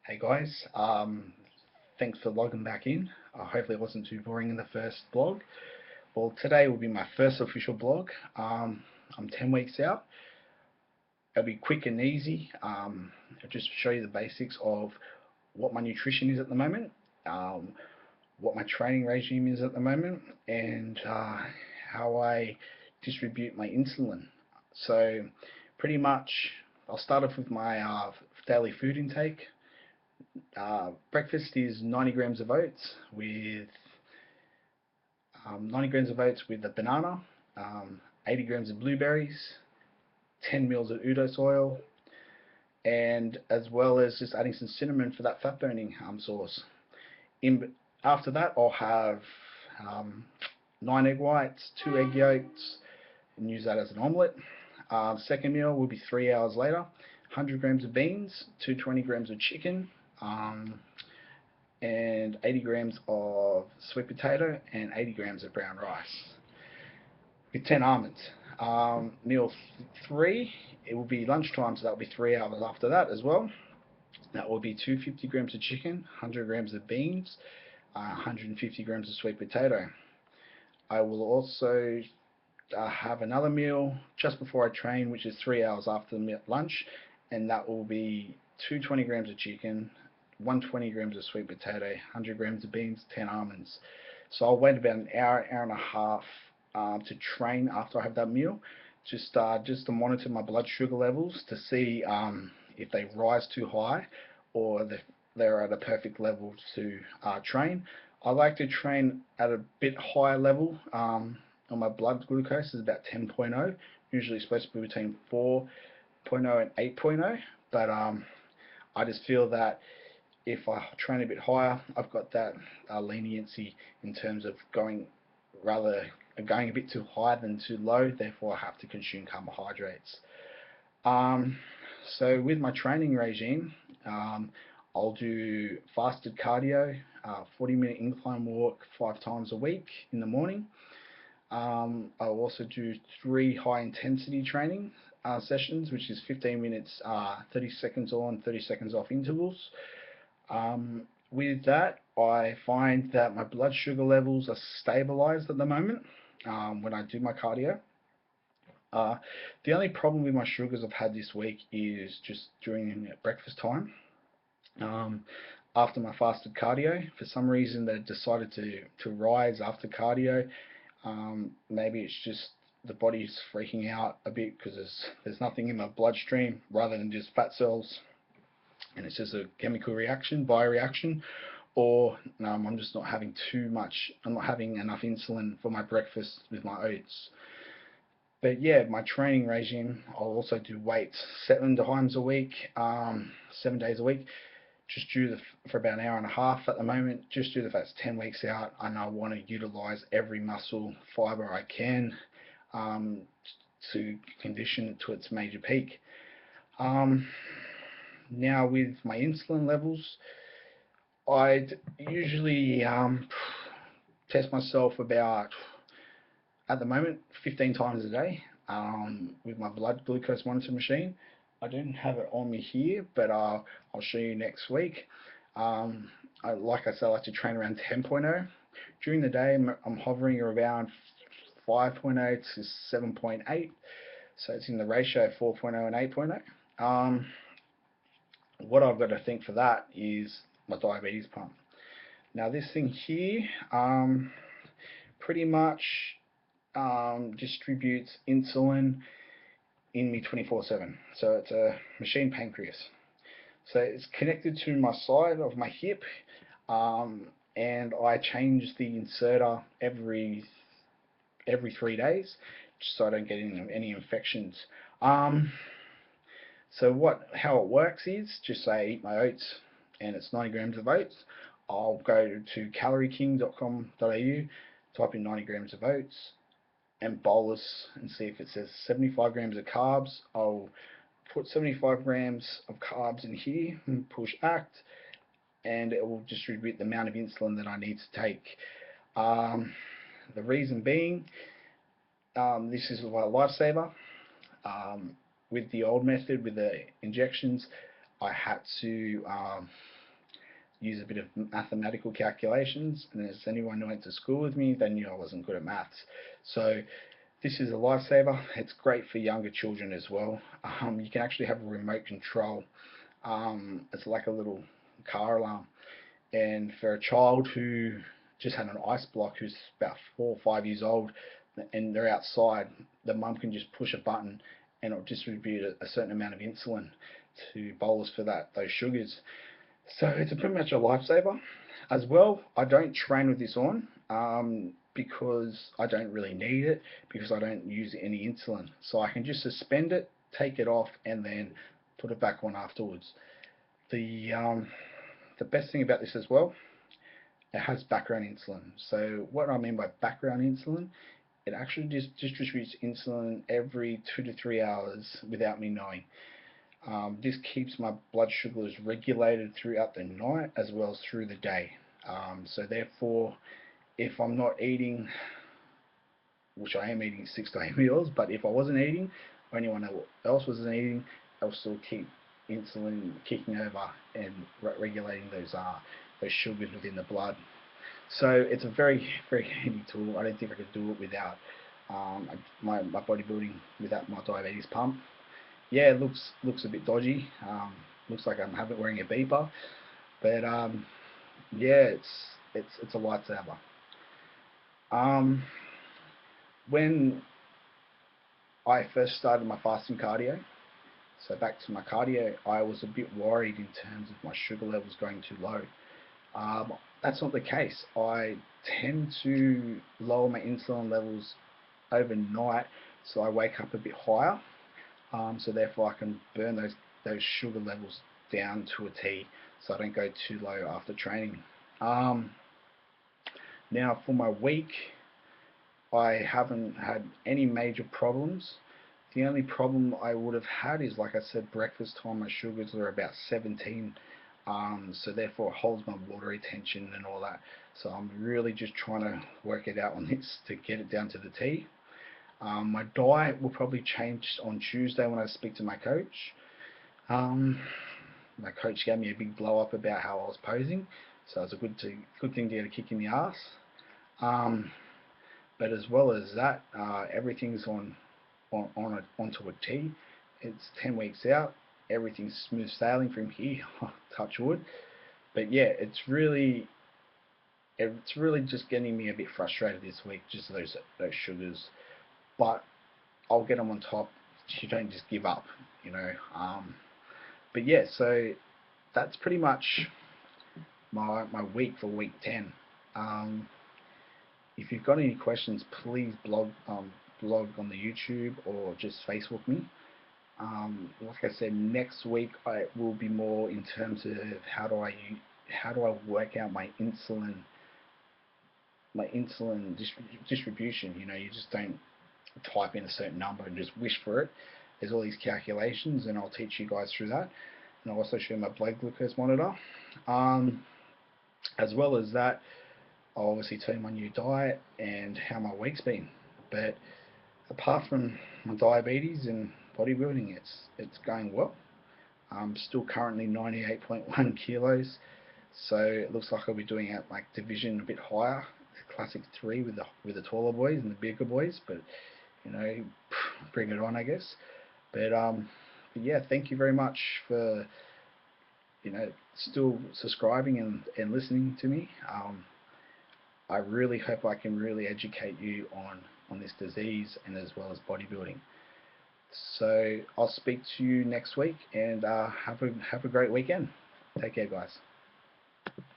Hey guys, thanks for logging back in. Hopefully it wasn't too boring in the first blog. Well, today will be my first official blog. I'm 10 weeks out. It'll be quick and easy. I'll just show you the basics of what my nutrition is at the moment, um, what my training regime is at the moment, and how I distribute my insulin. So pretty much I'll start off with my daily food intake. Breakfast is 90 grams of oats with 90 grams of oats with a banana, 80 grams of blueberries, 10 mils of udose oil, and as well as just adding some cinnamon for that fat burning sauce. After that, I'll have 9 egg whites, 2 egg yolks, and use that as an omelette. Second meal will be 3 hours later. 100 grams of beans, 220 grams of chicken, um, and 80 grams of sweet potato and 80 grams of brown rice with 10 almonds. Meal 3, it will be lunchtime, so that will be 3 hours after that as well. That will be 250 grams of chicken, 100 grams of beans, 150 grams of sweet potato. I will also have another meal just before I train, which is 3 hours after the lunch, and that will be 220 grams of chicken, 120 grams of sweet potato, 100 grams of beans, 10 almonds. So I'll wait about an hour, hour and a half to train after I have that meal, just to monitor my blood sugar levels to see if they rise too high or they're at a perfect level to train. I like to train at a bit higher level. On my blood glucose is about 10.0, usually supposed to be between 4.0 and 8.0, but I just feel that if I train a bit higher, I've got that leniency in terms of going a bit too high than too low. Therefore, I have to consume carbohydrates. Um, so with my training regime, I'll do fasted cardio, 40-minute incline walk 5 times a week in the morning. I'll also do 3 high-intensity training sessions, which is 15 minutes, 30 seconds on, 30 seconds off intervals. With that, I find that my blood sugar levels are stabilized at the moment when I do my cardio. The only problem with my sugars I've had this week is just during breakfast time. Um, After my fasted cardio, for some reason they decided to rise after cardio. Maybe it's just the body's freaking out a bit because there's nothing in my bloodstream rather than just fat cells, and it's just a chemical reaction, bioreaction, or I'm just not having too much. I'm not having enough insulin for my breakfast with my oats. But yeah, my training regime, I'll also do weights 7 times a week, 7 days a week, just for about an hour and a half at the moment, just due to the fact it's 10 weeks out and I want to utilize every muscle fiber I can um, to condition it to its major peak. Um, Now with my insulin levels, I'd usually test myself about, at the moment, 15 times a day with my blood glucose monitor machine. I don't have it on me here, but I'll show you next week. Like I said, I like to train around 10.0. During the day, I'm hovering around 5.0 to 7.8. So it's in the ratio of 4.0 and 8.0. What I've got to think for that is my diabetes pump. Now this thing here pretty much distributes insulin in me 24/7. So it's a machine pancreas. So it's connected to my side of my hip, and I change the inserter every 3 days, just so I don't get any infections. Um, so how it works is, just say I eat my oats, and it's 90 grams of oats. I'll go to calorieking.com.au, type in 90 grams of oats, and bolus and see if it says 75 grams of carbs. I'll put 75 grams of carbs in here and push act, and it will distribute the amount of insulin that I need to take. The reason being, this is a lifesaver. With the old method, with the injections, I had to use a bit of mathematical calculations, and as anyone who went to school with me, they knew I wasn't good at maths. So this is a lifesaver. It's great for younger children as well. You can actually have a remote control. It's like a little car alarm. And for a child who just had an ice block, who's about 4 or 5 years old, and they're outside, the mum can just push a button and it'll distribute a certain amount of insulin to bolus for those sugars. So it's pretty much a lifesaver. As well, I don't train with this on because I don't really need it, because I don't use any insulin. So I can just suspend it, take it off, and then put it back on afterwards. The best thing about this as well, it has background insulin. So what I mean by background insulin, it actually just distributes insulin every 2 to 3 hours without me knowing. This keeps my blood sugars regulated throughout the night as well as through the day. So therefore, if I'm not eating, which I am eating 6 to 8 meals, but if I wasn't eating, or anyone else wasn't eating, I'll still keep insulin kicking over and regulating those sugars within the blood. So it's a very, very handy tool. I don't think I could do it without my bodybuilding, without my diabetes pump. Yeah, it looks a bit dodgy. Looks like I'm wearing a beeper, but yeah, it's a lifesaver. Um, when I first started my fasting cardio, so back to my cardio, I was a bit worried in terms of my sugar levels going too low. Um, that's not the case. I tend to lower my insulin levels overnight, so I wake up a bit higher. So therefore, I can burn those sugar levels down to a T, so I don't go too low after training. Um, Now for my week, I haven't had any major problems. The only problem I would have had is, like I said, breakfast time, my sugars are about 17. So therefore it holds my water retention and all that. So I'm really just trying to work it out on this to get it down to the T. My diet will probably change on Tuesday when I speak to my coach. Um, my coach gave me a big blow up about how I was posing, so it's a good thing to get a kick in the ass. Um, but as well as that, everything's onto a T. It's 10 weeks out. Everything's smooth sailing from here. Touch wood. But yeah, it's really just getting me a bit frustrated this week. Just those sugars, but I'll get them on top. You don't just give up, you know. But yeah, so that's pretty much my week for week 10. Um, if you've got any questions, please blog on the YouTube or just Facebook me. Like I said, next week I will be more in terms of how do I work out my insulin distribution. You know, you just don't type in a certain number and just wish for it. There's all these calculations, and I'll teach you guys through that. And I'll also show you my blood glucose monitor. Um, as well as that, I'll obviously tell you my new diet and how my week's been. But apart from my diabetes and bodybuilding, it's going well. I'm still currently 98.1 kilos, so it looks like I'll be doing out like division a bit higher, classic 3 with the taller boys and the bigger boys. But you know, bring it on, I guess. But yeah, thank you very much for still subscribing and listening to me. I really hope I can really educate you on this disease and as well as bodybuilding. So I'll speak to you next week, and have a great weekend. Take care, guys.